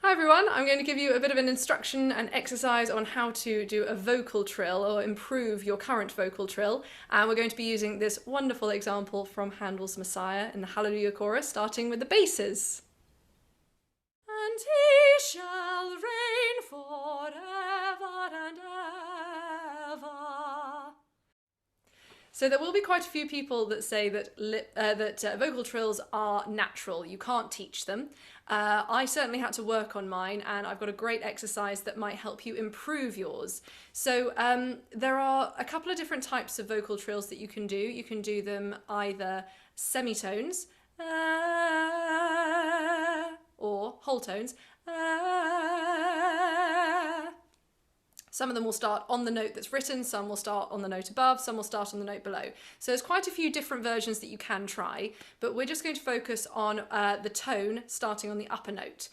Hi everyone, I'm going to give you a bit of an instruction and exercise on how to do a vocal trill or improve your current vocal trill, and we're going to be using this wonderful example from Handel's Messiah in the Hallelujah chorus, starting with the basses. And he shall reign forever and ever. So there will be quite a few people that say that vocal trills are natural. You can't teach them. I certainly had to work on mine, and I've got a great exercise that might help you improve yours. So there are a couple of different types of vocal trills that you can do. You can do them either semitones or whole tones. Some of them will start on the note that's written, some will start on the note above, some will start on the note below. So there's quite a few different versions that you can try, but we're just going to focus on the tone starting on the upper note.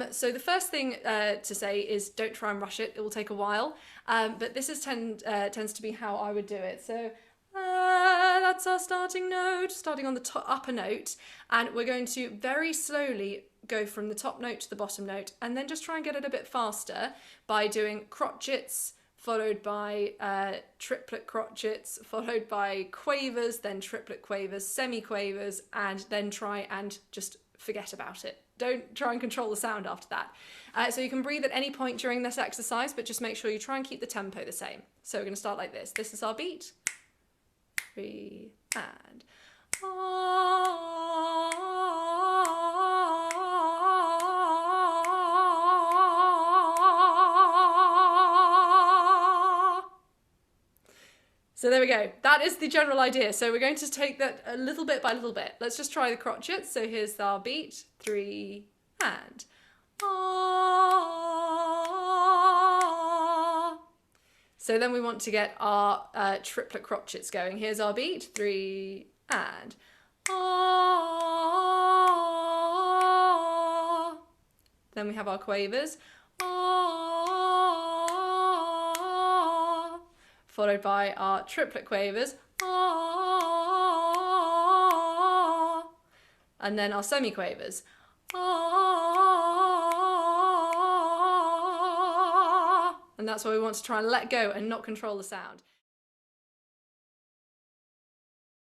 So the first thing to say is don't try and rush it, it will take a while, but this tends to be how I would do it. So that's our starting note, starting on the upper note, and we're going to very slowly go from the top note to the bottom note, and then just try and get it a bit faster by doing crotchets, followed by triplet crotchets, followed by quavers, then triplet quavers, semi-quavers, and then try and just forget about it. Don't try and control the sound after that. So you can breathe at any point during this exercise, but just make sure you try and keep the tempo the same. So we're going to start like this. This is our beat. 3 and So there we go. That is the general idea. So we're going to take that a little bit by little bit. Let's just try the crotchets. So here's our beat. 3 and So then we want to get our triplet crotchets going. Here's our beat. 3 and Then we have our quavers. Followed by our triplet quavers, and then our semi-quavers. And that's why we want to try and let go and not control the sound.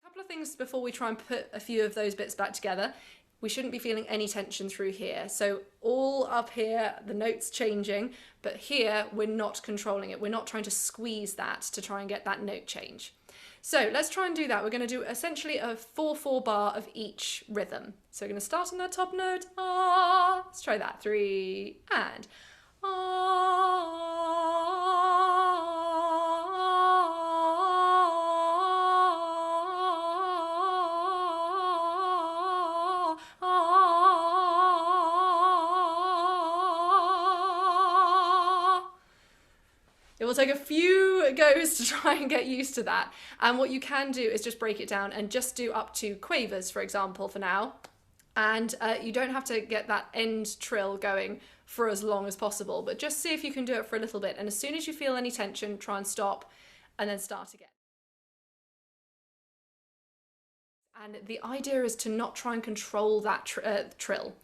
A couple of things before we try and put a few of those bits back together. We shouldn't be feeling any tension through here. So all up here, the note's changing, but here we're not controlling it. We're not trying to squeeze that to try and get that note change. So let's try and do that. We're going to do essentially a 4/4 bar of each rhythm. So we're going to start on that top note. Let's try that. 3 and It will take a few goes to try and get used to that. And what you can do is just break it down and just do up to quavers, for example, for now. And you don't have to get that end trill going for as long as possible, but just see if you can do it for a little bit. And as soon as you feel any tension, try and stop and then start again. And the idea is to not try and control that trill.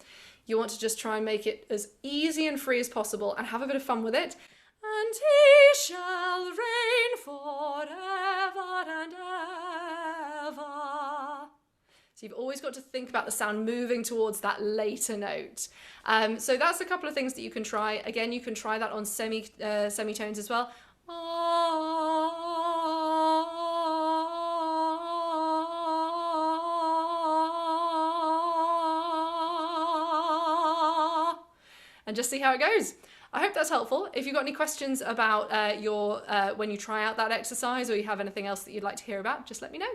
You want to just try and make it as easy and free as possible and have a bit of fun with it. And he shall reign forever and ever. So you've always got to think about the sound moving towards that later note. So that's a couple of things that you can try. Again, you can try that on semitones as well. And just see how it goes. I hope that's helpful. If you've got any questions about when you try out that exercise, or you have anything else that you'd like to hear about, just let me know.